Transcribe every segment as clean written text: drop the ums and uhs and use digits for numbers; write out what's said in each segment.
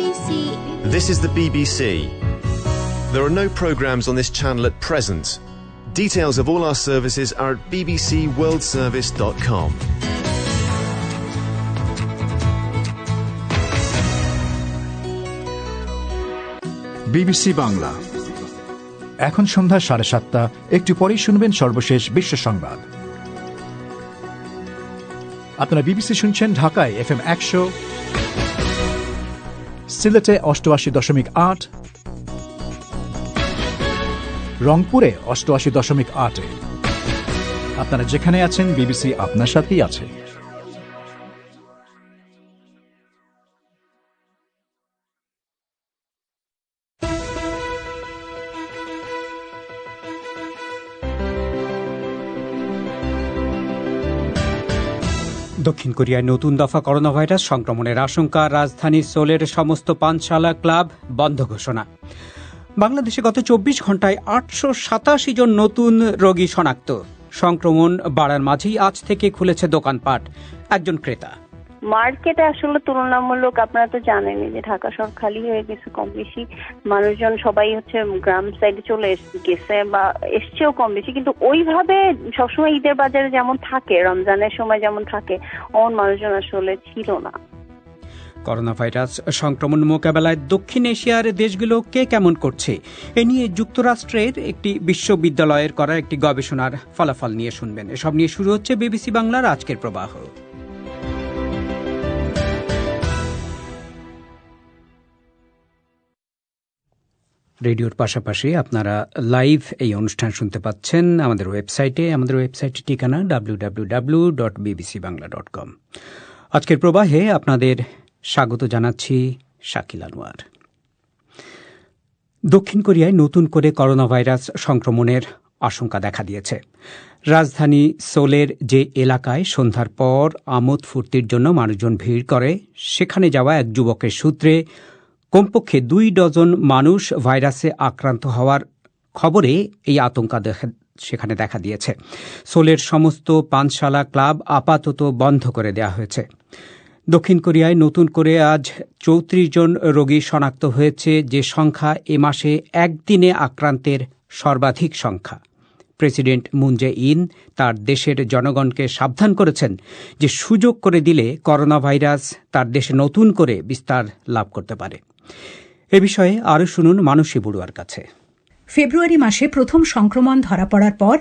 BBC. This is the BBC. There are no programmes on this channel at present. Details of all our services are at bbcworldservice.com. BBC Bangla এখন সন্ধ্যা 7:30। একটু পরেই শুনবেন সর্বশেষ বিশ্ব সংবাদ। আপনারা বিবিসি শুনছেন ঢাকায় FM 100, সিলেটে 88.8, রংপুরে 88.8। আপনারা যেখানে আছেন বিবিসি আপনার সাথেই আছে। দক্ষিণ কোরিয়ায় নতুন দফা করোনা ভাইরাস সংক্রমণের আশঙ্কা, রাজধানী সোলের সমস্ত পানশালা ক্লাব বন্ধ ঘোষণা। বাংলাদেশে গত 24 ঘন্টায় 887 জন নতুন রোগী শনাক্ত। সংক্রমণ বাড়ার মাঝেই আজ থেকে খুলেছে দোকানপাট। একজন ক্রেতা, মার্কেটে আসলে তুলনামূলক আপনারা তো জানেনই যে ঢাকা শহর খালি হয়ে গেছে কম বেশি, মানুষজন সবাই হচ্ছে গ্রাম সাইডে চলে গেছে বা এসছেও কম বেশি, কিন্তু ওইভাবে সবসময় ঈদের বাজারে যেমন থাকে, রমজানের সময় যেমন থাকে, অন মানুষজন আসলে ছিল না। করোনা ভাইরাস সংক্রমণ মোকাবেলায় দক্ষিণ এশিয়ার দেশগুলো কে কেমন করছে এ নিয়ে যুক্তরাষ্ট্রের একটি বিশ্ববিদ্যালয়ের করা একটি গবেষণার ফলাফল নিয়ে শুনবেন। এসব নিয়ে শুরু হচ্ছে বিবিসি বাংলার আজকের প্রবাহ। রেডিওর পাশাপাশি আপনারা লাইভ এই অনুষ্ঠান শুনতে পাচ্ছেন আমাদের ওয়েবসাইটের ঠিকানা www.bbcbangla.com। আজকের প্রবাহে আপনাদের স্বাগত জানাচ্ছি শাকিল আনোয়ার। দক্ষিণ কোরিয়ায় নতুন করে করোনা ভাইরাস সংক্রমণের আশঙ্কা দেখা দিয়েছে। রাজধানী সোলের যে এলাকায় সন্ধ্যার পর আমোদ ফুর্তির জন্য মানুষজন ভিড় করে, সেখানে যাওয়া এক যুবকের সূত্রে কমপক্ষে 2 ডজন মানুষ ভাইরাসে আক্রান্ত হওয়ার খবরে এই আতঙ্ক সেখানে দেখা দিয়েছে। সোলের সমস্ত পানশালা ক্লাব আপাতত বন্ধ করে দেওয়া হয়েছে। দক্ষিণ কোরিয়ায় নতুন করে আজ 34 জন রোগী শনাক্ত হয়েছে, যে সংখ্যা এ মাসে একদিনে আক্রান্তের সর্বাধিক সংখ্যা। প্রেসিডেন্ট মুন জে ইন তার দেশের জনগণকে সাবধান করেছেন যে সুযোগ করে দিলে করোনা ভাইরাস তার দেশে নতুন করে বিস্তার লাভ করতে পারে। এ বিষয়ে আরও শুনুন মানসী বড়ুয়ার কাছে। ফেব্রুয়ারি মাসে প্রথম সংক্রমণ ধরা পড়ার পর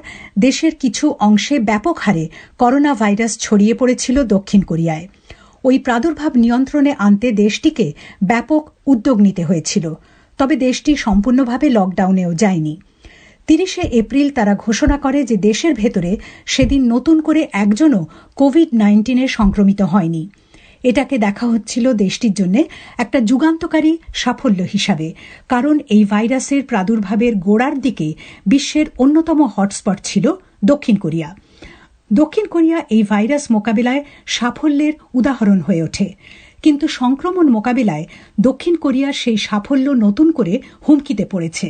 দেশের কিছু অংশে ব্যাপক হারে করোনা ভাইরাস ছড়িয়ে পড়েছিল দক্ষিণ কোরিয়ায়। ওই প্রাদুর্ভাব নিয়ন্ত্রণে আনতে দেশটিকে ব্যাপক উদ্যোগ নিতে হয়েছিল, তবে দেশটি সম্পূর্ণভাবে লকডাউনেও যায়নি। 30 এপ্রিল তারা ঘোষণা করে যে দেশের ভেতরে সেদিন নতুন করে একজনও কোভিড-19 সংক্রমিত হয়নি। এটাকে দেখা হচ্ছিল দেশটির জন্য একটা যুগান্তকারী সাফল্য হিসাবে, কারণ এই ভাইরাসের প্রাদুর্ভাবের গোড়ার দিকে বিশ্বের অন্যতম হটস্পট ছিল দক্ষিণ কোরিয়া। দক্ষিণ কোরিয়া এই ভাইরাস মোকাবিলায় সাফল্যের উদাহরণ হয়ে ওঠে, কিন্তু সংক্রমণ মোকাবিলায় দক্ষিণ কোরিয়ার সেই সাফল্য নতুন করে হুমকিতে পড়েছে।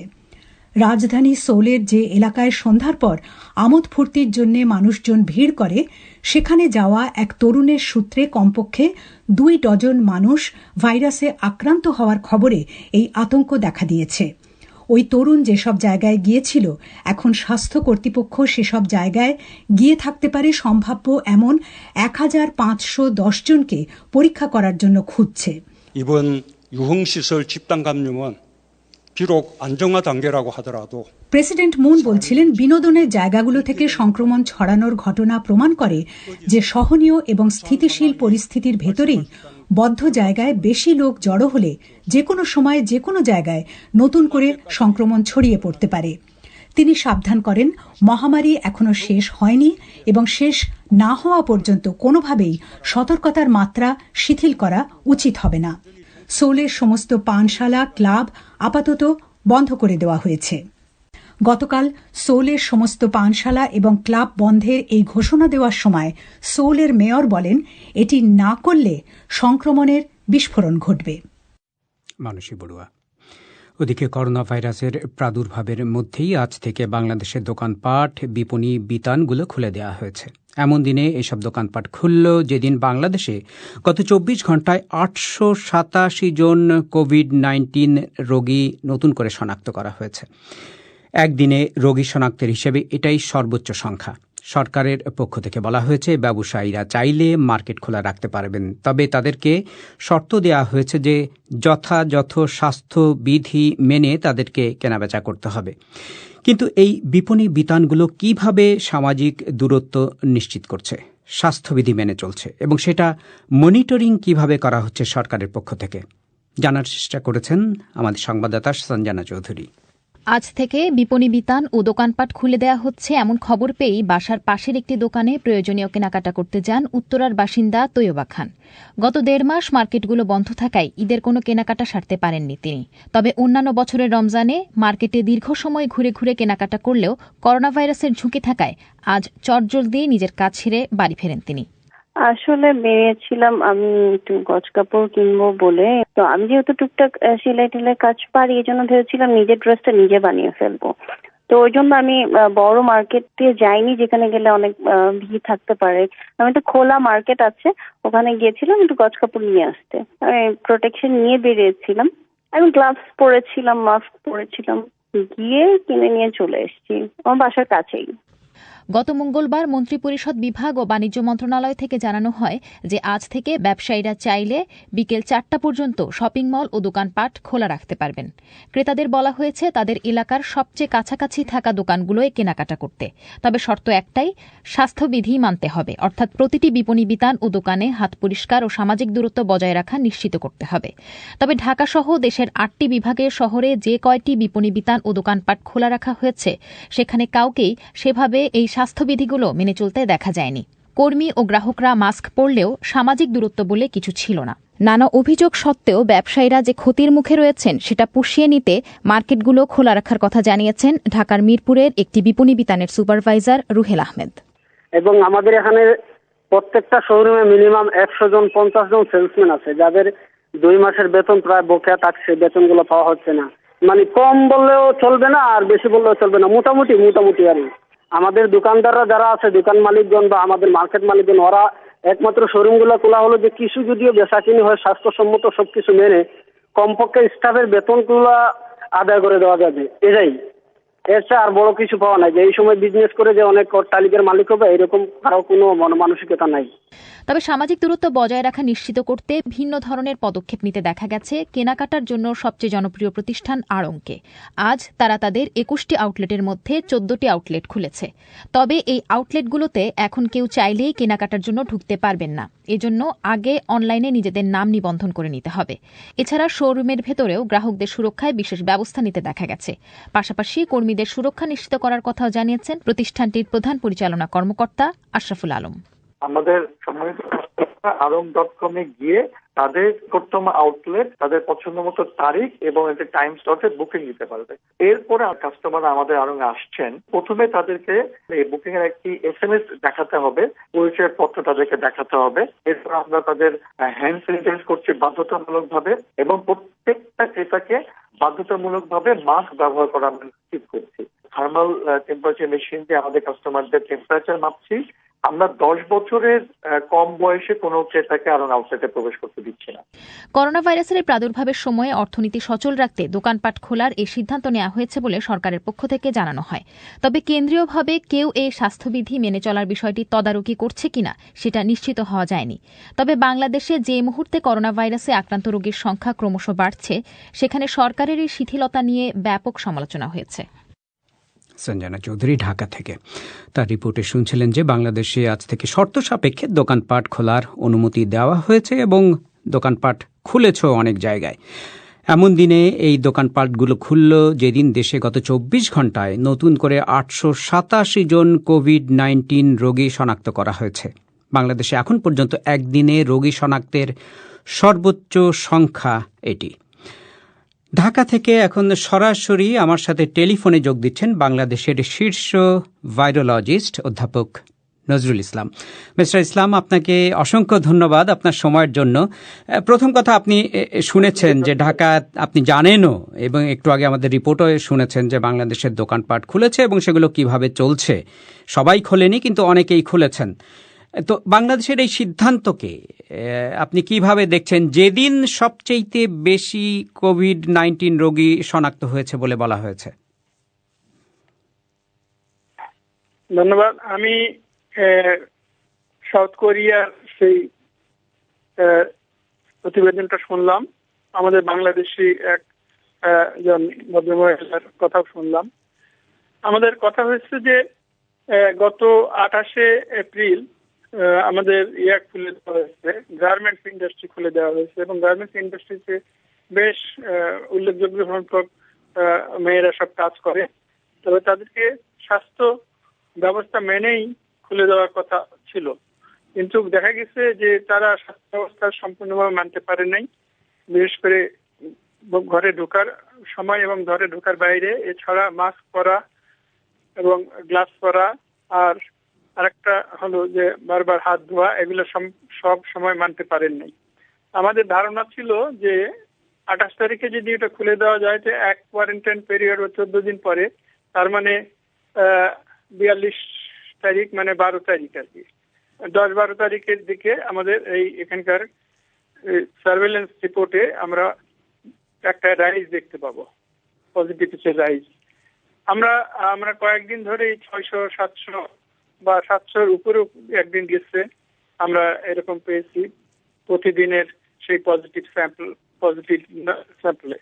রাজধানী সোলের যে এলাকায় সন্ধ্যার পর আমোদ ফুর্তির জন্য মানুষজন ভিড় করে, সেখানে যাওয়া এক তরুণের সূত্রে কমপক্ষে 2 ডজন মানুষ ভাইরাসে আক্রান্ত হওয়ার খবরে এই আতঙ্ক দেখা দিয়েছে। ওই তরুণ যেসব জায়গায় গিয়েছিল, এখন স্বাস্থ্য কর্তৃপক্ষ সেসব জায়গায় গিয়ে থাকতে পারে সম্ভাব্য এমন 1510 জনকে পরীক্ষা করার জন্য খুঁজছে। 이번 유흥시설 집단 감염은 비록 안정화 단계라고 하더라도 প্রেসিডেন্ট মুন বলছিলেন, বিনোদনের জায়গাগুলো থেকে সংক্রমণ ছড়ানোর ঘটনা প্রমাণ করে যে সহনীয় এবং স্থিতিশীল পরিস্থিতির ভেতরেই বদ্ধ জায়গায় বেশি লোক জড়ো হলে যে কোনো সময় যে কোনো জায়গায় নতুন করে সংক্রমণ ছড়িয়ে পড়তে পারে। তিনি সাবধান করেন, মহামারী এখনো শেষ হয়নি এবং শেষ না হওয়া পর্যন্ত কোনোভাবেই সতর্কতার মাত্রা শিথিল করা উচিত হবে না। সোলের সমস্ত পানশালা ক্লাব আপাতত বন্ধ করে দেওয়া হয়েছে। গতকাল সোলের সমস্ত পানশালা এবং ক্লাব বন্ধের এই ঘোষণা দেওয়ার সময় সোলের মেয়র বলেন, এটি না করলে সংক্রমণের বিস্ফোরণ ঘটবে। মানসী বড়ুয়া। ওদিকে করোনা ভাইরাসের প্রাদুর্ভাবের মধ্যেই আজ থেকে বাংলাদেশের দোকানপাট, বিপণী, বিতানগুলো খুলে দেওয়া হয়েছে। এমন দিনে এসব দোকানপাট খুলল যেদিন বাংলাদেশে গত ২৪ ঘণ্টায় ৮৮৭ জন কোভিড-19 রোগী নতুন করে শনাক্ত করা হয়েছে। একদিনে রোগী শনাক্তের হিসেবে এটাই সর্বোচ্চ সংখ্যা। সরকারের পক্ষ থেকে বলা হয়েছে ব্যবসায়ীরা চাইলে মার্কেট খোলা রাখতে পারবেন, তবে তাদেরকে শর্ত দেওয়া হয়েছে যে যথাযথ স্বাস্থ্যবিধি মেনে তাদেরকে কেনাবেচা করতে হবে। কিন্তু এই বিপণী বিতানগুলো কিভাবে সামাজিক দূরত্ব নিশ্চিত করছে, স্বাস্থ্যবিধি মেনে চলছে এবং সেটা মনিটরিং কিভাবে করা হচ্ছে সরকারের পক্ষ থেকে, জানার চেষ্টা করেছেন আমাদের সংবাদদাতা সঞ্জনা চৌধুরী। আজ থেকে বিপণী বিতান ও দোকানপাট খুলে দেওয়া হচ্ছে এমন খবর পেয়েই বাসার পাশের একটি দোকানে প্রয়োজনীয় কেনাকাটা করতে যান উত্তরার বাসিন্দা তৈয়বা খান। গত ১.৫ মাস মার্কেটগুলো বন্ধ থাকায় ঈদের কোনো কেনাকাটা সারতে পারেননি তিনি। তবে অন্যান্য বছরের রমজানে মার্কেটে দীর্ঘ সময় ঘুরে ঘুরে কেনাকাটা করলেও করোনা ভাইরাসের ঝুঁকি থাকায় আজ চটজলদি নিজের কাজ ছেড়ে বাড়ি ফেরেন তিনি। আসলে বেরিয়েছিলাম আমি একটু গজ কাপড় কিনবো বলে। তো আমি যেহেতু টুকটাক সেলাই টেলাই কাজ পারি, এই জন্য ভেবেছিলাম নিজের ড্রেসটা নিজে বানিয়ে ফেলবো। তো ওই জন্য আমি বড় মার্কেটে যাইনি, যেখানে গেলে অনেক ভিড় থাকতে পারে। আমি তো খোলা মার্কেট আছে, ওখানে গিয়েছিলাম একটু গজ কাপড় নিয়ে আসতে। আমি প্রোটেকশন নিয়ে বেরিয়েছিলাম, আমি গ্লাভস পরেছিলাম, মাস্ক পরেছিলাম, গিয়ে কিনে নিয়ে চলে এসেছি আমার বাসার কাছেই। গত মঙ্গলবার মন্ত্রিপরিষদ বিভাগ ও বাণিজ্য মন্ত্রণালয় থেকে জানানো হয় যে আজ থেকে ব্যবসায়ীরা চাইলে বিকেল ৪টা পর্যন্ত শপিং মল ও দোকানপাট খোলা রাখতে পারবেন। ক্রেতাদের বলা হয়েছে তাদের এলাকার সবচেয়ে কাছাকাছি থাকা দোকানগুলোয় কেনাকাটা করতে, তবে শর্ত একটাই, স্বাস্থ্যবিধি মানতে হবে, অর্থাৎ প্রতিটি বিপণী বিতান ও দোকানে হাত পরিষ্কার ও সামাজিক দূরত্ব বজায় রাখা নিশ্চিত করতে হবে। তবে ঢাকাসহ দেশের ৮টি বিভাগের শহরে যে কয়টি বিপণী বিতান ও দোকানপাট খোলা রাখা হয়েছে সেখানে কাউকেই সেভাবে এই স্বাস্থ্যবিধিগুলো মেনে চলতে দেখা যায়নি। কর্মী ও গ্রাহকরা মাস্ক পরলেও সামাজিক দূরত্ব বলে কিছু ছিল না। নানা অভিযোগ সত্ত্বেও ব্যবসায়ীরা যে ক্ষতির মুখে রয়েছেন সেটা পুষিয়ে নিতে মার্কেটগুলো খোলা রাখার কথা জানিয়েছেন ঢাকার মিরপুরের একটি বিপণী বিতানের সুপারভাইজার রুহেল আহমেদ। এবং আমাদের এখানে প্রত্যেকটা শোরুমে মিনিমাম 100 জন 50 জন সেলসম্যান আছে, যাদের 2 মাসের বেতন প্রায় বকেয়া থাকছে, বেতনগুলো পাওয়া হচ্ছে না। মানে কম বললেও চলবে না আর বেশি বললেও চলবে না, মোটামুটি আর আমাদের দোকানদাররা যারা আছে, দোকান মালিকগণ বা আমাদের মার্কেট মালিকগণ, ওরা একমাত্র শোরুমগুলো খোলা হলো যে কিছু যদিও বেচাকিনি হয় স্বাস্থ্যসম্মত সবকিছু মেনে কমপক্ষে স্টাফের বেতনগুলো আদায় করে দেওয়া যাবে, এটাই। এর চেয়ে আর বড় কিছু পাওয়া নাই যে এই সময় বিজনেস করে যে অনেক অট্টালিকার মালিক হবে এরকম কারো কোনো মনমানসিকতা নাই। তবে সামাজিক দূরত্ব বজায় রাখা নিশ্চিত করতে ভিন্ন ধরনের পদক্ষেপ নিতে দেখা গেছে কেনাকাটার জন্য সবচেয়ে জনপ্রিয় প্রতিষ্ঠান আড়ংকে। আজ তারা তাদের 21টি আউটলেটের মধ্যে 14টি আউটলেট খুলেছে। তবে এই আউটলেটগুলোতে এখন কেউ চাইলেই কেনাকাটার জন্য ঢুকতে পারবেন না, এজন্য আগে অনলাইনে নিজেদের নাম নিবন্ধন করে নিতে হবে। এছাড়া শোরুমের ভেতরেও গ্রাহকদের সুরক্ষায় বিশেষ ব্যবস্থা নিতে দেখা গেছে। পাশাপাশি কর্মীদের সুরক্ষা নিশ্চিত করার কথাও জানিয়েছেন প্রতিষ্ঠানটির প্রধান পরিচালনা কর্মকর্তা আশরাফুল আলম। আমাদের সম্মানিত আড়ং.com-এ গিয়ে তাদের প্রথম আউটলেট, তাদের পছন্দ মতো তারিখ এবং একটা টাইম স্লটে বুকিং নিতে পারবে। এরপরে কাস্টমার আমাদের আড়ং আসছেন, প্রথমে তাদেরকে এই বুকিং এর একটি SMS দেখাতে হবে, পরিচয় পত্র তাদেরকে দেখাতে হবে। এরপর আমরা তাদের হ্যান্ড স্যানিটাইজ করছি বাধ্যতামূলক ভাবে এবং প্রত্যেকটা ক্রেতাকে বাধ্যতামূলক ভাবে মাস্ক ব্যবহার করা আমরা নিশ্চিত করছি। থার্মাল টেম্পারেচার মেশিন দিয়ে আমাদের কাস্টমারদের টেম্পারেচার মাপছি। আমরা 10 বছরের কম বয়সে কোনো ক্রেতাকে আরো আউটলেটে প্রবেশ করতে দিচ্ছি না। করোনা ভাইরাসের প্রাদুর্ভাবের সময়ে অর্থনীতি সচল রাখতে দোকানপাট খোলার এই সিদ্ধান্ত নেওয়া হয়েছে বলে সরকারের পক্ষ থেকে জানানো হয়। তবে কেন্দ্রীয়ভাবে কেউ এই স্বাস্থ্যবিধি মেনে চলার বিষয়টি তদারকি করছে কিনা সেটা নিশ্চিত হওয়া যায়নি। তবে বাংলাদেশে যে মুহূর্তে করোনা ভাইরাসে আক্রান্ত রোগীর সংখ্যা ক্রমশ বাড়ছে, সেখানে সরকারের এই শিথিলতা নিয়ে ব্যাপক সমালোচনা হয়েছে। সঞ্জনা চৌধুরী, ঢাকা থেকে। তার রিপোর্টে শুনছিলেন যে বাংলাদেশে আজ থেকে শর্ত সাপেক্ষে দোকানপাট খোলার অনুমতি দেওয়া হয়েছে এবং দোকানপাট খুলেছ অনেক জায়গায়। এমন দিনে এই দোকানপাটগুলো খুলল যেদিন দেশে গত 24 ঘণ্টায় নতুন করে 887 জন কোভিড-19 রোগী শনাক্ত করা হয়েছে। বাংলাদেশে এখন পর্যন্ত একদিনে রোগী শনাক্তের সর্বোচ্চ সংখ্যা এটি। ঢাকা থেকে এখন সরাসরি আমার সাথে টেলিফোনে যোগ দিচ্ছেন বাংলাদেশের শীর্ষ ভাইরোলজিস্ট অধ্যাপক নজরুল ইসলাম। মিস্টার ইসলাম, আপনাকে অসংখ্য ধন্যবাদ আপনার সময়ের জন্য। প্রথম কথা, আপনি শুনেছেন যে ঢাকা, আপনি জানেনও এবং একটু আগে আমাদের রিপোর্টও শুনেছেন যে বাংলাদেশের দোকানপাট খুলেছে এবং সেগুলো কিভাবে চলছে। সবাই খোলেনি, কিন্তু অনেকেই খুলেছেন। তো বাংলাদেশের এই সিদ্ধান্তকে আপনি কিভাবে দেখছেন, যেদিন সবচেয়ে বেশি কোভিড-19 রোগী শনাক্ত হয়েছে বলে বলা হয়েছে? ধন্যবাদ। আমি সাউথ কোরিয়ার সেই প্রতিবেদনটা শুনলাম, আমাদের বাংলাদেশি একজন ভদ্রমহিলার কথাও শুনলাম। আমাদের কথা হয়েছে যে গত 28শে এপ্রিল আমাদের খুলে দেওয়া হয়েছে, গার্মেন্টস ইন্ডাস্ট্রি খুলে দেওয়া হয়েছে এবং গার্মেন্টস ইন্ডাস্ট্রিতে বেশ উল্লেখযোগ্য সংখ্যক মেয়েরা সব কাজ করে। তবে তাদেরকে স্বাস্থ্য ব্যবস্থা মেনেই খুলে দেওয়ার কথা ছিল, কিন্তু দেখা গেছে যে তারা স্বাস্থ্য ব্যবস্থা সম্পূর্ণভাবে মানতে পারে নাই। বিশেষ করে ঘরে ঢোকার সময় এবং ঘরে ঢোকার বাইরে, এছাড়া মাস্ক পরা এবং গ্লাভস পরা, আর আরেকটা হলো যে বারবার হাত ধোয়া, এগুলো সব সময় মানতে পারেন নাই। আমাদের ধারণা ছিল যে 28 তারিখে যদি এটা খুলে দেওয়া যায়, তো এক কোয়ারেন্টাইন পিরিয়ড 14 দিন পরে, তার মানে 42 তারিখ মানে 12 তারিখ আর কি, 10-12 তারিখের দিকে আমাদের এই এখানকার সার্ভেলেন্স রিপোর্টে আমরা একটা রাইজ দেখতে পাবো, পজিটিভিটির রাইজ। আমরা কয়েকদিন ধরে 600-700 বা 700-র উপরেও একদিন গেছে, আমরা এরকম পেয়েছি প্রতিদিনের সেই পজিটিভ স্যাম্পলে।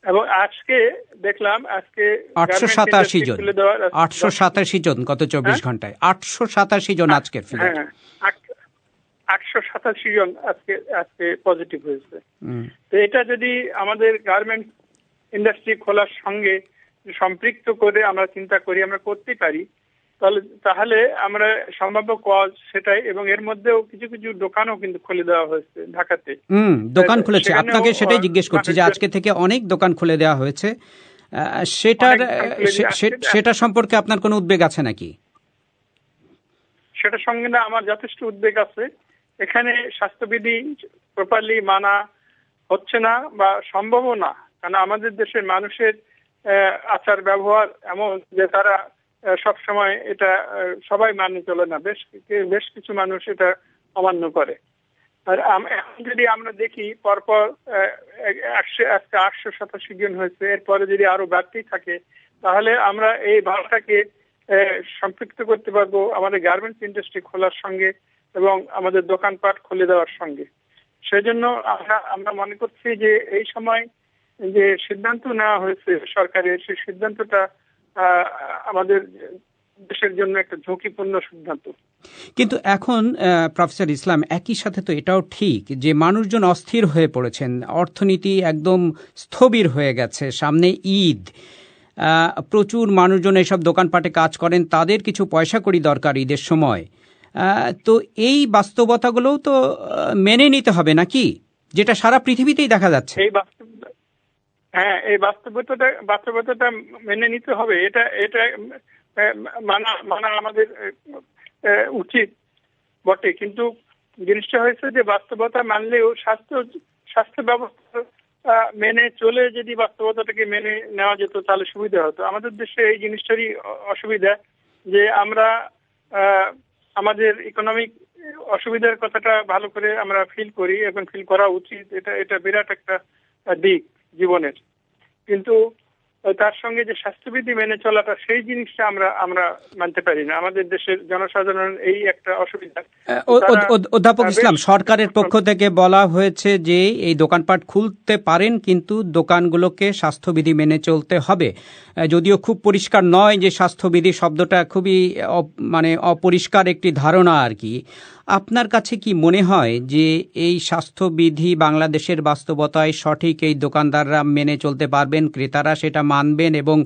এবং আজকে দেখলাম 887 জন গত 24 ঘন্টায়, 887 জন আজকের ফিগার। 887 জন আজকে পজিটিভ হয়েছে। তো এটা যদি আমাদের গার্মেন্টস ইন্ডাস্ট্রি খোলার সঙ্গে সম্পৃক্ত করে আমরা চিন্তা করি, আমরা করতে পারি, তাহলে আমরা সম্ভাব্য কজ সেটাই। এবং এর মধ্যেও কিছু কিছু দোকানও কিন্তু খুলে দেওয়া হয়েছে ঢাকাতে। দোকান খুলেছে, আপনাকে সেটাই জিজ্ঞেস করছি যে আজকে থেকে অনেক দোকান খুলে দেওয়া হয়েছে, সেটা সম্পর্কে আপনার কোনো উদ্বেগ আছে নাকি? সেটার সঙ্গে না আমার যথেষ্ট উদ্বেগ আছে। এখানে স্বাস্থ্যবিধি প্রপারলি মানা হচ্ছে না বা সম্ভবও না, কারণ আমাদের দেশের মানুষের আচার ব্যবহার এমন যে তারা সব সময় এটা সবাই মানে চলে না, বেশ কিছু মানুষ এটা অমান্য করে। আর এখন যদি আমরা দেখি পরপর আজকে 887 জন হয়েছে, এরপরে যদি আরো বাড়তেই থাকে, তাহলে আমরা এই ভাবটাকে সম্পৃক্ত করতে পারবো আমাদের গার্মেন্টস ইন্ডাস্ট্রি খোলার সঙ্গে এবং আমাদের দোকানপাট খুলে দেওয়ার সঙ্গে। সেজন্য আমরা মনে করছি যে এই সময় যে সিদ্ধান্ত নেওয়া হয়েছে সরকারের, সেই সিদ্ধান্তটা আমাদের দেশের জন্য একটা ঝুঁকিপূর্ণ সিদ্ধান্ত। কিন্তু এখন প্রফেসর ইসলাম, একই সাথে তো এটাও ঠিক যে মানুষজন অস্থির হয়ে পড়েছেন, অর্থনীতি একদম স্থবির হয়ে গেছে, সামনে ঈদ, প্রচুর মানুষজন এসব দোকানপাটে কাজ করেন, তাদের কিছু পয়সা কড়ি দরকার ঈদের সময়। তো এই বাস্তবতাগুলোও তো মেনে নিতে হবে নাকি, যেটা সারা পৃথিবীতেই দেখা যাচ্ছে? এই বাস্তবতাটা মেনে নিতে হবে, এটা মানা আমাদের উচিত বটে। কিন্তু জিনিসটা হয়েছে যে বাস্তবতা মানলেও স্বাস্থ্য ব্যবস্থা মেনে চলে যদি বাস্তবতাটাকে মেনে নেওয়া যেত তাহলে সুবিধা হতো। আমাদের দেশে এই জিনিসটারই অসুবিধা যে আমরা আমাদের ইকোনমিক অসুবিধার কথাটা ভালো করে আমরা ফিল করি এবং ফিল করা উচিত, এটা বিরাট একটা দিক জীবনের। কিন্তু তার সঙ্গে যে স্বাস্থ্যবিধি মেনে চলাটা, সেই জিনিসটা আমরা মানতে পারি না। আমাদের দেশের জনসাধারণ এই একটা অসুবিধা। অধ্যাপক ইসলাম, সরকারের পক্ষ থেকে বলা হয়েছে যে এই দোকানপাট খুলতে পারেন, কিন্তু দোকানগুলোকে স্বাস্থ্যবিধি মেনে চলতে হবে। যদিও খুব পরিষ্কার নয় যে স্বাস্থ্যবিধি শব্দটা খুবই অপরিষ্কার একটি ধারণা আর কি। আপনার কাছে কি মনে হয় যে এই স্বাস্থ্যবিধি বাংলাদেশের বাস্তবতায় সঠিক এই দোকানদাররা মেনে চলতে পারবেন, ক্রেতারা সেটা মানবেন এবং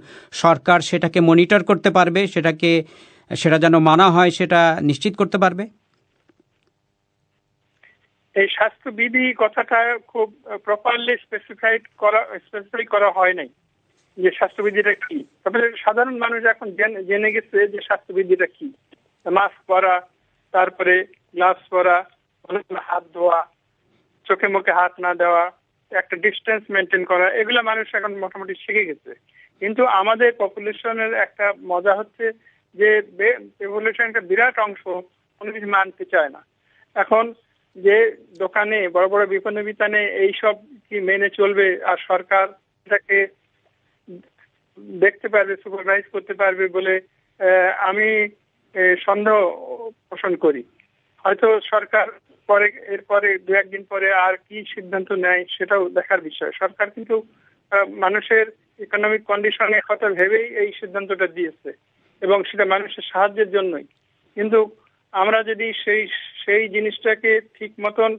সরকার সেটাকে মনিটর করতে পারবে, সেটা যেন মানা হয় সেটা নিশ্চিত করতে পারবে? এই স্বাস্থ্যবিধি কথাটা খুব প্রপারলি স্পেসিফাই করা হয় নাই যে স্বাস্থ্যবিধিটা কি। তবে সাধারণ মানুষ এখন জেনে গেছে যে স্বাস্থ্যবিধিটা কি। মাস্ক পরা, তারপরে গ্লাভস পরা, হাত ধোয়া, চোখে মুখে হাত না দেওয়া, একটা ডিস্টেন্স মেনটেন করা, এগুলো মানুষ এখন মোটামুটি শিখে গেছে। কিন্তু আমাদের পপুলেশনের একটা মজা হচ্ছে যে পপুলেশন একটা বিরাট অংশ কোনো কিছু মানতে চায় না। এখন যে দোকানে বড় বড় বিপণী বিতানে এইসব কি মেনে চলবে, আর সরকার এটাকে দেখতে পারবে, সুপারভাইজ করতে পারবে বলে আমি সন্দেহ পোষণ করি। হয়তো সরকার পরে এরপরে 2-1 দিন পরে আর কি সিদ্ধান্ত নেয় সেটাও দেখার বিষয়। সরকার কিন্তু মানুষের ইকোনমিক কন্ডিশনের কথা ভেবেই এই সিদ্ধান্তটা দিয়েছে এবং সেটা মানুষের সাহায্যের জন্যই। কিন্তু আমরা যদি সেই জিনিসটাকে ঠিক মতন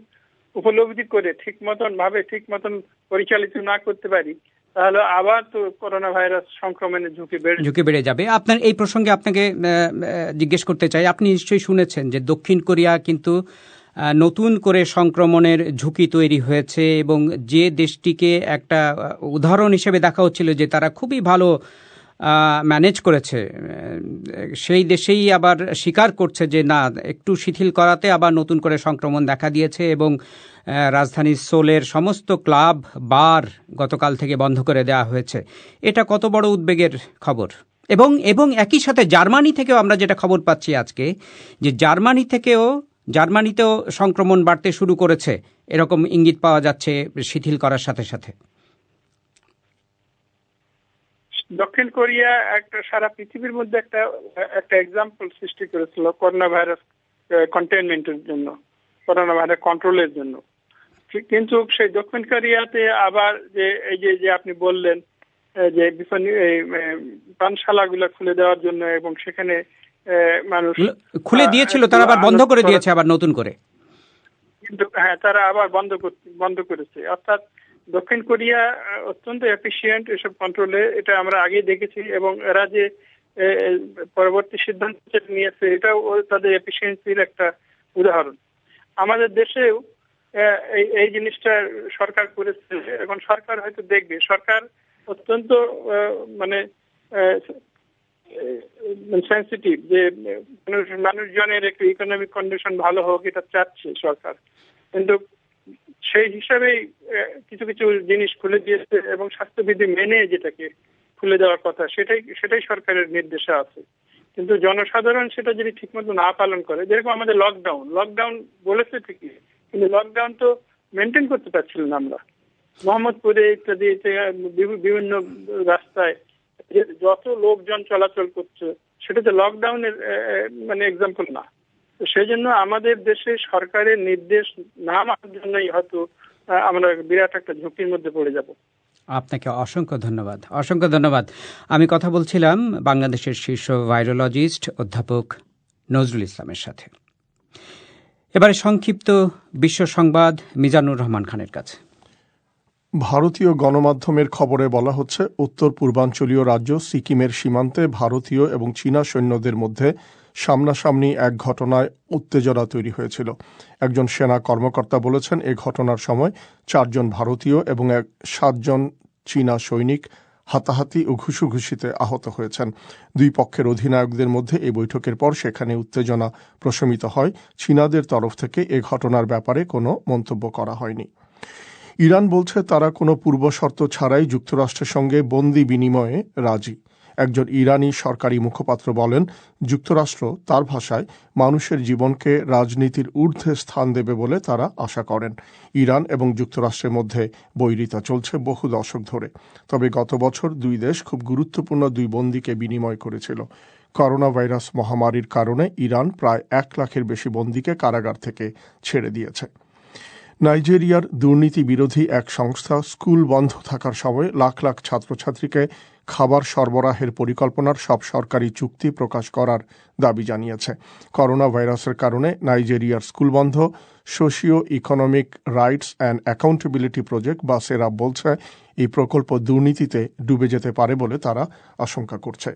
উপলব্ধি করে ঠিক মতন ভাবে ঠিক মতন পরিচালিত না করতে পারি, তাহলে আবার তো করোনা ভাইরাস সংক্রমণের ঝুঁকি বেড়ে যাবে। আপনার এই প্রসঙ্গে আপনাকে জিজ্ঞেস করতে চাই, আপনি নিশ্চয়ই শুনেছেন যে দক্ষিণ কোরিয়া কিন্তু নতুন করে সংক্রমণের ঝুঁকি তৈরি হয়েছে এবং যে দেশটিকে একটা উদাহরণ হিসেবে দেখা হচ্ছিল যে তারা খুবই ভালো ম্যানেজ করেছে, সেই দেশেই আবার স্বীকার করছে যে না, একটু শিথিল করাতে আবার নতুন করে সংক্রমণ দেখা দিয়েছে এবং রাজধানী সোলের সমস্ত ক্লাব বার গতকাল থেকে বন্ধ করে দেওয়া হয়েছে। এটা কত বড় উদ্বেগের খবর। এবং একই সাথে জার্মানি থেকেও আমরা যেটা খবর পাচ্ছি আজকে, যে জার্মানিতেও সংক্রমণ বাড়তে শুরু করেছে, এরকম ইঙ্গিত পাওয়া যাচ্ছে শিথিল করার সাথে সাথে। দক্ষিণ কোরিয়া একটা সারা পৃথিবীর মধ্যে একটা এক্সাম্পল সৃষ্টি করেছিল করোনা ভাইরাস কন্টেইনমেন্টের জন্য, করোনা ভাইরাস কন্ট্রোলের জন্য। কিন্তু সেই দক্ষিণ কোরিয়াতে আবার এই যে আপনি বললেন যে পানশালাগুলো খুলে দেওয়ার জন্য, এবং সেখানে মানুষ খুলে দিয়েছিল, তারা আবার বন্ধ করে দিয়েছে আবার নতুন করে। কিন্তু হ্যাঁ, তারা আবার বন্ধ করেছে। অর্থাৎ দক্ষিণ কোরিয়া অত্যন্ত এফিশিয়েন্ট এসব কন্ট্রোলে, এটা আমরা আগে দেখেছি। এবং এরা যে পরবর্তী সিদ্ধান্ত নিয়েছে, এটাও তাদের এফিসিয়েন্সির একটা উদাহরণ। আমাদের দেশেও এই জিনিসটা সরকার করেছে। এখন সরকার হয়তো দেখবে, সরকার অত্যন্ত সেন্সিটিভ যে মানুষজনের একটু ইকোনমিক কন্ডিশন ভালো হোক, এটা চাচ্ছে সরকার। কিন্তু সেই হিসাবেই কিছু কিছু জিনিস খুলে দিয়েছে এবং স্বাস্থ্যবিধি মেনে যেটাকে খুলে দেওয়ার কথা সেটাই সরকারের নির্দেশে আছে। কিন্তু জনসাধারণ সেটা যদি ঠিকমতো না পালন করে, যেরকম আমাদের লকডাউন বলেছে ঠিকই, কিন্তু লকডাউন তো মেনটেন করতে পারছিল না আমরা। মোহাম্মদপুরে ইত্যাদি বিভিন্ন রাস্তায় যত লোকজন চলাচল করছে, সেটা তো লকডাউনের এক্সাম্পল না। তো সেই জন্য আমাদের দেশে সরকারের নির্দেশ না মানার জন্যই হয়তো আমরা বিরাট একটা ঝুঁকির মধ্যে পড়ে যাব। আপনাকে অসংখ্য ধন্যবাদ। আমি কথা বলছিলাম বাংলাদেশের শীর্ষ ভাইরোলজিস্ট অধ্যাপক নজরুল ইসলামের সাথে। এবারে সংক্ষিপ্ত বিশ্ব সংবাদ মিজানুর রহমান খানের কাছে। ভারতীয় গণমাধ্যমের খবরে বলা হচ্ছে, উত্তর পূর্বাঞ্চলীয় রাজ্য সিকিমের সীমান্তে ভারতীয় এবং চীনা সৈন্যদের মধ্যে সামনাসামনি এক ঘটনায় উত্তেজনা তৈরি হয়েছিল। একজন সেনা কর্মকর্তা বলেছেন, এ ঘটনার সময় 4 জন ভারতীয় এবং 7 জন চীনা সৈনিক হাতাহাতি ও ঘুষোঘুষিতে আহত হয়েছেন। দুই পক্ষের অধিনায়কদের মধ্যে এই বৈঠকের পর সেখানে উত্তেজনা প্রশমিত হয়। চীনাদের তরফ থেকে এ ঘটনার ব্যাপারে কোনো মন্তব্য করা হয়নি। ইরান বলছে তারা কোনো পূর্বশর্ত ছাড়াই যুক্তরাষ্ট্রের সঙ্গে বন্দি বিনিময়ে রাজি। একজন ইরানি সরকারি মুখপাত্র বলেন, যুক্তরাষ্ট্র তার ভাষায় মানুষের জীবনকে রাজনীতির ঊর্ধ্বে স্থান দেবে বলে তারা আশা করেন। ইরান এবং যুক্তরাষ্ট্রের মধ্যে বৈরিতা চলছে বহু দশক ধরে। তবে গত বছর দুই দেশ খুব গুরুত্বপূর্ণ 2 বন্দীকে বিনিময় করেছিল। করোনা ভাইরাস মহামারীর কারণে ইরান প্রায় 1 লাখের বেশি বন্দীকে কারাগার থেকে ছেড়ে দিয়েছে। নাইজেরিয়ার দুর্নীতি বিরোধী এক সংস্থা স্কুল বন্ধ থাকার সময় লাখ লাখ ছাত্রছাত্রীকে খাবার সরবরাহের পরিকল্পনার সব সরকারি চুক্তি প্রকাশ করার দাবি জানিয়েছে। করোনা ভাইরাসের কারণে নাইজেরিয়ার স্কুল বন্ধ। Socio economic rights and accountability project বা সেরাপ বলছে, এই প্রকল্প দুর্নীতিতে ডুবে যেতে পারে বলে তারা আশঙ্কা করছে।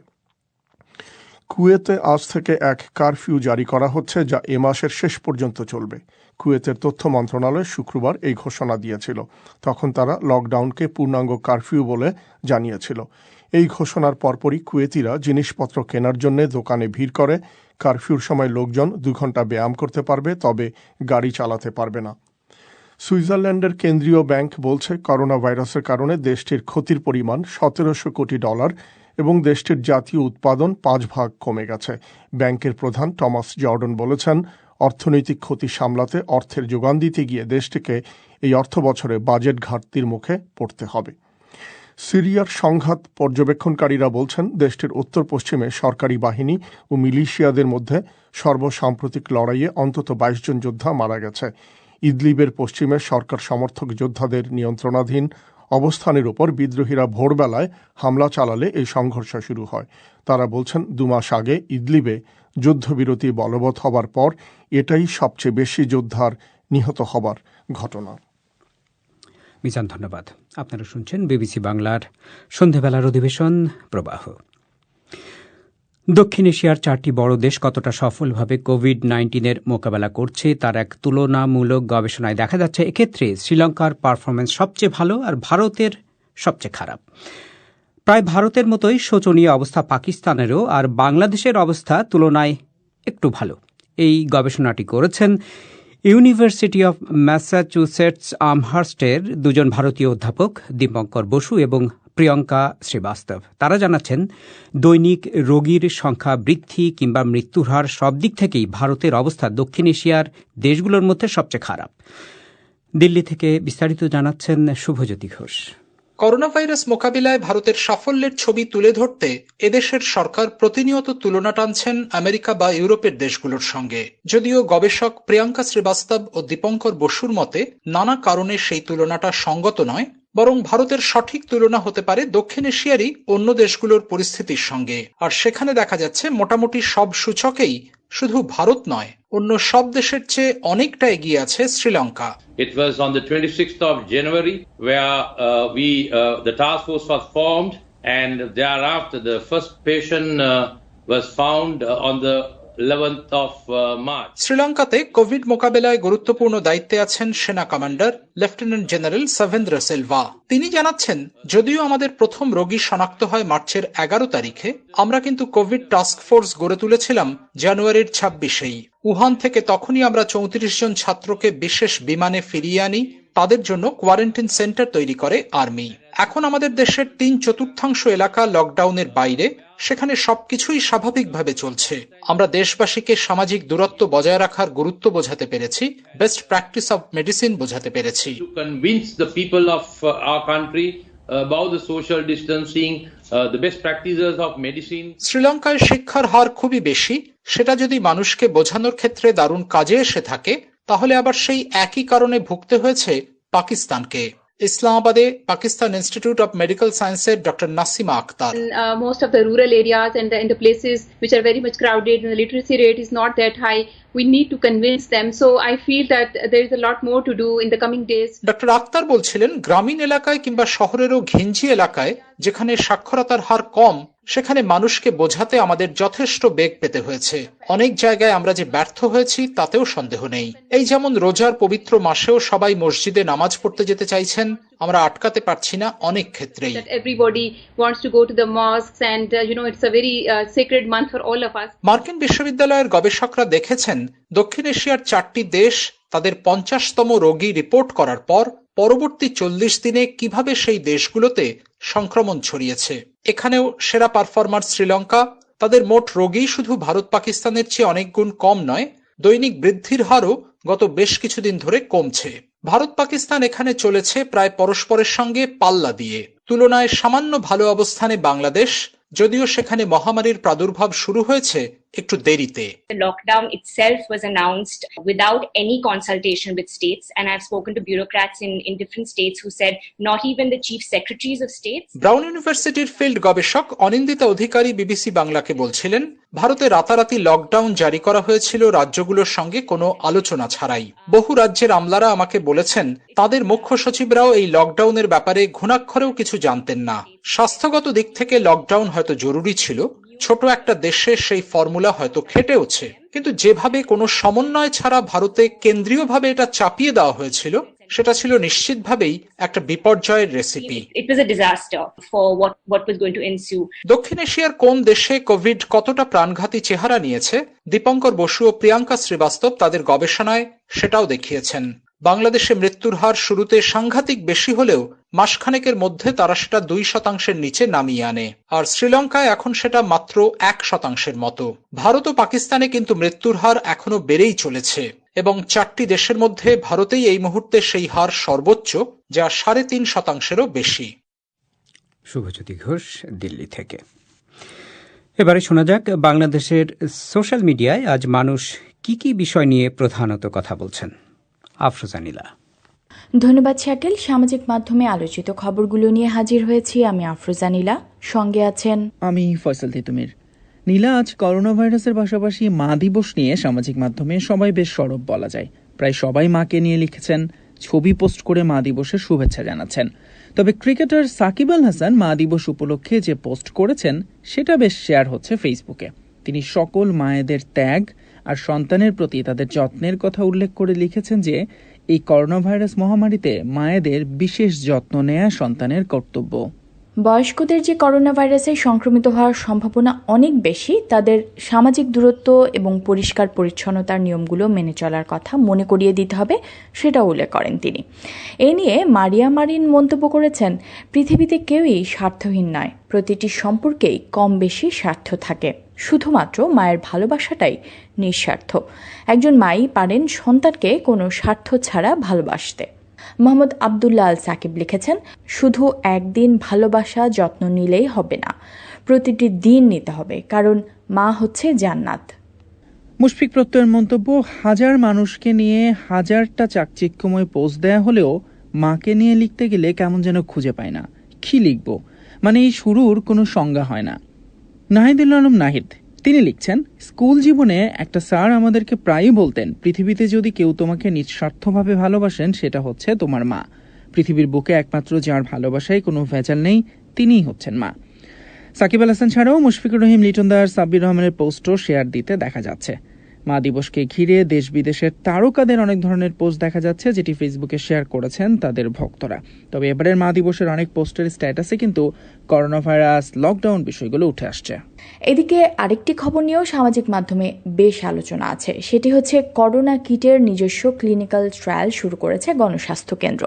কুয়েতে আজ থেকে এক কারফিউ জারি করা হচ্ছে, যা এ মাসের শেষ পর্যন্ত চলবে। কুয়েতের তথ্য মন্ত্রণালয় শুক্রবার এই ঘোষণা দিয়েছিল। তখন তারা লকডাউনকে পূর্ণাঙ্গ কারফিউ বলে জানিয়েছিল। এই ঘোষণার পরপরই কুয়েতিরা জিনিসপত্র কেনার জন্য দোকানে ভিড় করে। কারফিউর সময় লোকজন 2 ঘন্টা ব্যায়াম করতে পারবে, তবে গাড়ি চালাতে পারবে না। সুইজারল্যান্ডের কেন্দ্রীয় ব্যাংক বলছে করোনা ভাইরাসের কারণে দেশটির ক্ষতির পরিমাণ $1700 কোটি এবং দেশটির জাতীয় উৎপাদন 5 ভাগ কমে গেছে। ব্যাংকের প্রধান টমাস জর্ডন বলেছেন, অর্থনৈতিক ক্ষতি সামলাতে অর্থের যোগান দিতে গিয়ে দেশটিকে এই অর্থবছরে বাজেট ঘাটতির মুখে পড়তে হবে। সিরিয়ার সংঘাত পর্যবেক্ষণকারীরা বলছেন, দেশটির উত্তর পশ্চিমে সরকারি বাহিনী ও মিলিশিয়াদের মধ্যে সর্বসাম্প্রতিক লড়াইয়ে অন্তত 22 জন যোদ্ধা মারা গেছে। ইদলিবের পশ্চিমে সরকার সমর্থক যোদ্ধাদের নিয়ন্ত্রণাধীন অবস্থানের উপর বিদ্রোহীরা ভোরবেলায় হামলা চালালে এই সংঘর্ষ শুরু হয়। তারা বলছেন, 2 মাস আগে ইদলিবে যুদ্ধবিরতি বলবৎ হবার পর এটাই সবচেয়ে বেশি যোদ্ধার নিহত হবার ঘটনা। মিজান, ধন্যবাদ। আপনারা শুনছেন বিবিসি বাংলার সন্ধেবেলার অধিবেশন প্রবাহ। দক্ষিণ এশিয়ার 4টি বড় দেশ কতটা সফলভাবে কোভিড-19 মোকাবেলা করছে তার এক তুলনামূলক গবেষণায় দেখা যাচ্ছে, এক্ষেত্রে শ্রীলঙ্কার পারফরমেন্স সবচেয়ে ভালো আর ভারতের সবচেয়ে খারাপ। প্রায় ভারতের মতোই শোচনীয় অবস্থা পাকিস্তানেরও, আর বাংলাদেশের অবস্থা তুলনায় একটু ভালো। এই গবেষণাটি করেছেন ইউনিভার্সিটি অব ম্যাসাচুসেটস আমহার্স্টের 2 জন ভারতীয় অধ্যাপক দীপঙ্কর বসু এবং প্রিয়ঙ্কা শ্রীবাস্তব। তারা জানাচ্ছেন, দৈনিক রোগীর সংখ্যা বৃদ্ধি কিংবা মৃত্যুর হার সব দিক থেকেই ভারতের অবস্থা দক্ষিণ এশিয়ার দেশগুলোর মধ্যে সবচেয়ে খারাপ। দিল্লি থেকে বিস্তারিত জানাচ্ছেন শুভজ্যোতি ঘোষ। করোনা ভাইরাস মোকাবিলায় ভারতের সাফল্যের ছবি তুলে ধরতে এদেশের সরকার প্রতিনিয়ত তুলনা টানছেন আমেরিকা বা ইউরোপের দেশগুলোর সঙ্গে। যদিও গবেষক প্রিয়াঙ্কা শ্রীবাস্তব ও দীপঙ্কর বসুর মতে নানা কারণে সেই তুলনাটা সঙ্গত নয়, বরং ভারতের সঠিক তুলনা হতে পারে দক্ষিণ এশিয়ারই অন্য দেশগুলোর পরিস্থিতির সঙ্গে। আর সেখানে দেখা যাচ্ছে মোটামুটি সব সূচকেই শুধু ভারত নয়, অন্য সব দেশের চেয়ে অনেকটা এগিয়ে আছে Sri Lanka. It was on the 26th of January where the task force was formed, and thereafter the first patient was found on the 11th of March. শ্রীলঙ্কাতে কোভিড মোকাবেলায় গুরুত্বপূর্ণ দায়িত্বে আছেন সেনা commander lieutenant general Shavendra Silva. তিনি জানাচ্ছেন, যদিও আমাদের প্রথম রোগী শনাক্ত হয় মার্চের 11 তারিখে, আমরা কিন্তু কোভিড টাস্ক ফোর্স গড়ে তুলেছিলাম জানুয়ারির 26-এই। উহান থেকে তখনই আমরা 34 জন ছাত্রকে বিশেষ বিমানে ফিরিয়ে আনি। তাদের জন্য কোয়ারেন্টাইন সেন্টার তৈরি করে আর্মি। এখন আমাদের দেশের 3/4 এলাকা লকডাউনের বাইরে, সেখানে সবকিছুই স্বাভাবিকভাবে চলছে। আমরা দেশবাসীকে সামাজিক দূরত্ব বজায় রাখার গুরুত্ব বোঝাতে পেরেছি, বেস্ট প্র্যাকটিস অফ মেডিসিন বোঝাতে পেরেছি। To convince the people of our country about the social distancing, the best practices of medicine. শ্রীলঙ্কায় শিক্ষার হার খুবই বেশি। সেটা যদি মানুষকে বোঝানোর ক্ষেত্রে দারুণ কাজে এসে থাকে, তাহলে আবার সেই একই কারণে ভুগতে হয়েছে পাকিস্তানকে। ইসলামাবাদে পাকিস্তান ইনস্টিটিউট অফ মেডিকেল সায়েন্সের doctor Nasima Akhtar. Most of the rural areas and in the places which are very much crowded, and the literacy rate is not that high. We need to convince them. So I feel that there is a lot more to do in the coming days. Doctor Akhtar বলছিলেন, গ্রামীণ এলাকায় কিংবা শহরেরও ঘিঞ্জি এলাকায় যেখানে সাক্ষরতার হার কম, সেখানে মানুষকে বোঝাতে আমাদের যথেষ্ট বেগ পেতে হয়েছে। অনেক জায়গায় আমরা যে ব্যর্থ হয়েছি তাতেও সন্দেহ নেই। এই যেমন রোজার পবিত্র মাসেও সবাই মসজিদে নামাজ পড়তে যেতে চাইছেন, আমরা আটকাতে পারছি না অনেক ক্ষেত্রেই। Everybody wants to go to the mosques, and it's a very sacred month for all of us. মার্কিন বিশ্ববিদ্যালয়ের গবেষকরা দেখেছেন, দক্ষিণ এশিয়ার 4টি দেশ তাদের 50তম রোগী রিপোর্ট করার পর পরবর্তী 40 দিনে কিভাবে সেই দেশগুলোতে সংক্রমণ ছড়িয়েছে। এখানেও সেরা পারফরমার শ্রীলঙ্কা। তাদের মোট রোগী শুধু ভারত পাকিস্তানের চেয়ে অনেক গুণ কম নয়, দৈনিক বৃদ্ধির হারও গত বেশ কিছুদিন ধরে কমছে। ভারত পাকিস্তান এখানে চলেছে প্রায় পরস্পরের সঙ্গে পাল্লা দিয়ে। তুলনায় সামান্য ভালো অবস্থানে বাংলাদেশ, যদিও সেখানে মহামারীর প্রাদুর্ভাব শুরু হয়েছে একটু দেরিতে। The lockdown itself was announced without any consultation with states, and I've spoken to bureaucrats in different states who said not even the chief secretaries of states. Brown ইউনিভার্সিটির ফিল্ড গবেষক অনিন্দিতা অধিকারী বিবিসি বাংলাকে বলছিলেন, ভারতে রাতারাতি লকডাউন জারি করা হয়েছিল রাজ্যগুলোর সঙ্গে কোনো আলোচনা ছাড়াই। বহু রাজ্যের আমলারা আমাকে বলেছেন, তাদের মুখ্য সচিবরাও এই লকডাউনের ব্যাপারে ঘুণাক্ষরেও কিছু জানতেন না। স্বাস্থ্যগত দিক থেকে লকডাউন হয়তো জরুরি ছিল, ছোট একটা দেশে সেই ফর্মুলা হয়তো খেটেওছে, কিন্তু যেভাবে কোনো সমন্বয় ছাড়া ভারতে কেন্দ্রীয়ভাবে এটা চাপিয়ে দেওয়া হয়েছিল, সেটা ছিল নিশ্চিতভাবেই একটা বিপর্যয়ের recipe. It was a disaster for what was going to ensue. দক্ষিণ এশিয়ার কোন দেশে কোভিড কতটা প্রাণঘাতী চেহারা নিয়েছে দীপঙ্কর বসু ও প্রিয়াঙ্কা শ্রীবাস্তব তাদের গবেষণায় সেটাও দেখিয়েছেন। বাংলাদেশে মৃত্যুর হার শুরুতে সাংঘাতিক বেশি হলেও মাসখানেকের মধ্যে তারা সেটা 2% নিচে নামিয়ে আনে, আর শ্রীলঙ্কায় এখন সেটা মাত্র 1% মতো। ভারত ও পাকিস্তানে কিন্তু মৃত্যুর হার এখনো বেড়েই চলেছে এবং 4টি দেশের মধ্যে ভারতেই এই মুহূর্তে সেই হার সর্বোচ্চ, যা 3.5%-এরও বেশি। শুভজ্যোতি ঘোষ, দিল্লি থেকে। এবারে শোনা যাক বাংলাদেশের সোশ্যাল মিডিয়ায় আজ মানুষ কি কি বিষয় নিয়ে প্রধানত কথা বলছেন। আফরোজা নীলা। ধন্যবাদ শাকিল। সামাজিক মাধ্যমে আলোচিত খবরগুলো নিয়ে হাজির হয়েছি আমি আফরোজা নীলা, সঙ্গে আছেন আমি ফয়সাল তিতুমির। নীলা, আজ করোনা ভাইরাসের পাশাপাশি মা দিবস নিয়ে সামাজিক মাধ্যমে সবাই বেশ সরব বলা যায়। প্রায় সবাই মাকে নিয়ে লিখেছেন, ছবি পোস্ট করে মা দিবসের শুভেচ্ছা জানাচ্ছেন। তবে ক্রিকেটার সাকিব আল হাসান মা দিবস উপলক্ষে যে পোস্ট করেছেন সেটা বেশ শেয়ার হচ্ছে ফেসবুকে। তিনি সকল মায়েদের ত্যাগ আর সন্তানের প্রতি তাদের যত্নের কথা উল্লেখ করে লিখেছেন যে এই করোনা ভাইরাস মহামারীতে মায়েদের বিশেষ যত্ন নেয়া সন্তানের কর্তব্য। বয়স্কদের যে করোনা ভাইরাসে সংক্রমিত হওয়ার সম্ভাবনা অনেক বেশি, তাদের সামাজিক দূরত্ব এবং পরিষ্কার পরিচ্ছন্নতার নিয়মগুলো মেনে চলার কথা মনে করিয়ে দিতে হবে, সেটা উল্লেখ করেন তিনি। এ নিয়ে মারিয়া মারিন মন্তব্য করেছেন, পৃথিবীতে কেউই স্বার্থহীন নয়, প্রতিটি সম্পর্কেই কম বেশি স্বার্থ থাকে, শুধুমাত্র মায়ের ভালোবাসাটাই নিঃস্বার্থ। একজন মাই পারেন সন্তানকে কোনো স্বার্থ ছাড়া ভালোবাসতে। মোহাম্মদ আবদুল্লাহ আল সাকিব লিখেছেন, শুধু একদিন ভালোবাসা যত্ন নিলেই হবে না, প্রতিটি দিন নিতে হবে, কারণ মা হচ্ছে জান্নাত। মুশফিক প্রত্যয়ের মন্তব্য, হাজার মানুষকে নিয়ে হাজারটা চাকচিক্যময় পোস্ট দেয়া হলেও মাকে নিয়ে লিখতে গেলে কেমন যেন খুঁজে পায় না, কি লিখব, মানে এই শুরুর কোনো সংজ্ঞা হয় না। নাহিদুল আলম নাহিদ তিনি লিখছেন, স্কুল জীবনে একটা স্যার আমাদেরকে প্রায়ই বলতেন, পৃথিবীতে যদি কেউ তোমাকে নিঃস্বার্থভাবে ভালোবাসেন সেটা হচ্ছে তোমার মা। পৃথিবীর বুকে একমাত্র যার ভালোবাসায় কোনো ভেজাল নেই তিনিই হচ্ছেন মা। সাকিব আল হাসান ছাড়াও মুশফিকুর রহিম, লিটনদার, সাব্বির রহমানের পোস্টও শেয়ার দিতে দেখা যাচ্ছে। মা দিবসকে ঘিরে দেশ বিদেশের তারকাদের অনেক ধরনের পোস্ট দেখা যাচ্ছে, যেটি ফেসবুকে শেয়ার করেছেন তাদের ভক্তরা। তবে এবারের মা দিবসের অনেক পোস্টের স্ট্যাটাসে কিন্তু করোনা ভাইরাস, লকডাউন বিষয়গুলো উঠে আসছে। এদিকে আরেকটি খবর নিয়েও সামাজিক মাধ্যমে বেশ আলোচনা আছে, সেটি হচ্ছে করোনা কিটের নিজস্ব ক্লিনিক্যাল ট্রায়াল শুরু করেছে গণস্বাস্থ্য কেন্দ্র।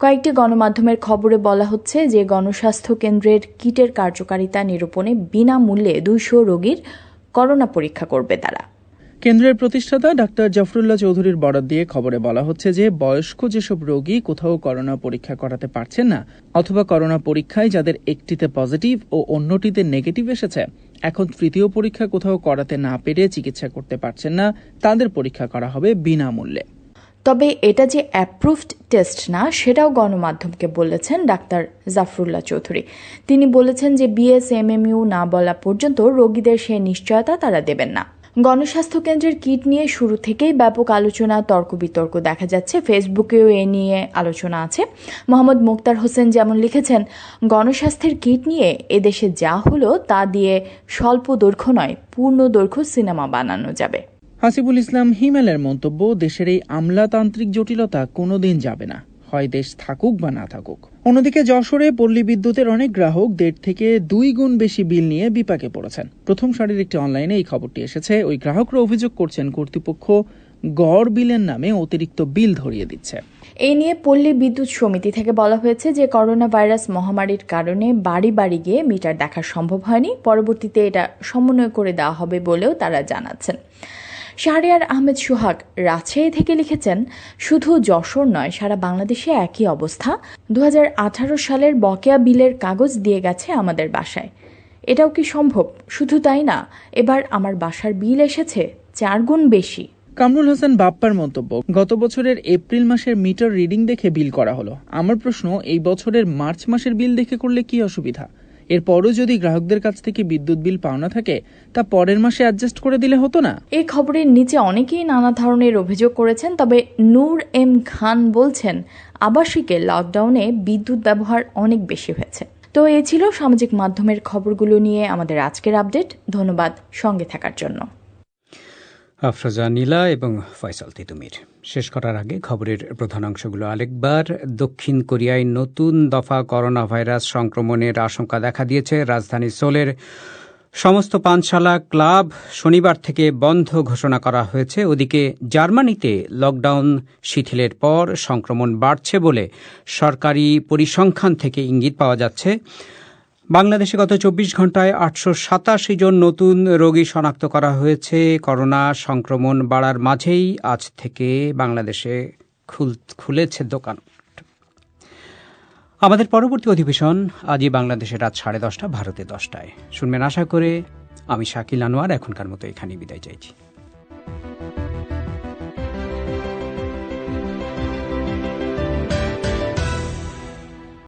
কয়েকটি গণমাধ্যমের খবরে বলা হচ্ছে যে গণস্বাস্থ্য কেন্দ্রের কিটের কার্যকারিতা নিরূপণে বিনামূল্যে 200 রোগীর করোনা পরীক্ষা করবে তারা। কেন্দ্রের প্রতিষ্ঠাতা ডাক্তার জাফরুল্লাহ চৌধুরীর বরাত দিয়ে খবরে বলা হচ্ছে যে বয়স্ক যেসব রোগী কোথাও করোনা পরীক্ষা করাতে পারছেন না, অথবা করোনা পরীক্ষায় যাদের একটিতে পজিটিভ ও অন্যটিতে নেগেটিভ এসেছে, এখন তৃতীয় পরীক্ষা কোথাও করাতে না পেরে চিকিৎসা করতে পারছেন না, তাদের পরীক্ষা করা হবে বিনামূল্যে। তবে এটা যে অ্যাপ্রুভড টেস্ট না, সেটাও গণমাধ্যমকে বলেছেন ডাক্তার জাফরুল্লাহ চৌধুরী। তিনি বলেছেন যে বিএসএমএমইউ না বলা পর্যন্ত রোগীদের সে নিশ্চয়তা তারা দেবেন না। গণস্বাস্থ্য কেন্দ্রের কিট নিয়ে শুরু থেকেই ব্যাপক আলোচনা, তর্ক বিতর্ক দেখা যাচ্ছে। ফেসবুকেও এ নিয়ে আলোচনা আছে। মোহাম্মদ মুক্তার হোসেন যেমন লিখেছেন, গণস্বাস্থ্যের কিট নিয়ে এদেশে যা হলো তা দিয়ে স্বল্প দৈর্ঘ্য নয়, পূর্ণ দৈর্ঘ্য সিনেমা বানানো যাবে। হাসিবুল ইসলাম হিমেলের মন্তব্য, দেশের এই আমলাতান্ত্রিক জটিলতা কোনোদিন যাবে না, হয় দেশ থাকুক বা না থাকুক। অন্যদিকে যশোরে পল্লী বিদ্যুতের অনেক গ্রাহক 1.5 থেকে 2 গুণ বেশি বিল নিয়ে বিপাকে পড়েছেন। প্রথম সারির একটি অনলাইনে এই খবরটি এসেছে। ওই গ্রাহকরা অভিযোগ করছেন কর্তৃপক্ষ গড় বিলের নামে অতিরিক্ত বিল ধরিয়ে দিচ্ছে। এই নিয়ে পল্লী বিদ্যুৎ সমিতি থেকে বলা হয়েছে যে করোনা ভাইরাস মহামারীর কারণে বাড়ি বাড়ি গিয়ে মিটার দেখা সম্ভব হয়নি, পরবর্তীতে এটা সমন্বয় করে দেওয়া হবে বলেও তারা জানাচ্ছেন। শাহরিয়ার আহমেদ সোহাগ রাজশাহী থেকে লিখেছেন, শুধু যশোর নয়, সারা বাংলাদেশে একই অবস্থা। 2018 সালের বকেয়া বিলের কাগজ দিয়ে গেছে আমাদের বাসায়। এটাও কি সম্ভব? শুধু তাই না, এবার আমার বাসার বিল এসেছে 4 গুণ বেশি। কামরুল হাসান বাপ্পার মন্তব্য, গত বছরের এপ্রিল মাসের মিটার রিডিং দেখে বিল করা হলো। আমার প্রশ্ন, এই বছরের মার্চ মাসের বিল দেখে করলে কি অসুবিধা? এরপরও যদি গ্রাহকদের কাছ থেকে বিদ্যুৎ বিল পাওনা থাকে, তা পরের মাসে অ্যাডজাস্ট করে দিলে হতো না? এই খবরের নিচে অনেকেই নানা ধরনের অভিযোগ করেছেন। তবে নূর এম খান বলছেন, আবাসিকে লকডাউনে বিদ্যুৎ ব্যবহার অনেক বেশি হয়েছে। তো এই ছিল সামাজিক মাধ্যমের খবরগুলো নিয়ে আমাদের আজকের আপডেট। ধন্যবাদ সঙ্গে থাকার জন্য। আফরোজা নীলা এবং ফয়সাল তিতুমির। শেষ করার আগে খবরের প্রধান অংশগুলো আরেকবার। দক্ষিণ কোরিয়ায় নতুন দফা করোনা ভাইরাস সংক্রমণের আশঙ্কা দেখা দিয়েছে। রাজধানী সোলের সমস্ত পানশালা, ক্লাব শনিবার থেকে বন্ধ ঘোষণা করা হয়েছে। ওদিকে জার্মানিতে লকডাউন শিথিলের পর সংক্রমণ বাড়ছে বলে সরকারি পরিসংখ্যান থেকে ইঙ্গিত পাওয়া যাচ্ছে। বাংলাদেশে গত ২৪ ঘণ্টায় ৮৮৭ জন নতুন রোগী শনাক্ত করা হয়েছে। করোনা সংক্রমণ বাড়ার মাঝেই আজ থেকে বাংলাদেশে খুলেছে দোকান। আমাদের পরবর্তী অধিবেশন আজই বাংলাদেশে রাত 10:30, ভারতে 10টায় শুনবেন আশা করে। আমি শাকিল আনোয়ার এখনকার মতো এখানেই বিদায় চাইছি।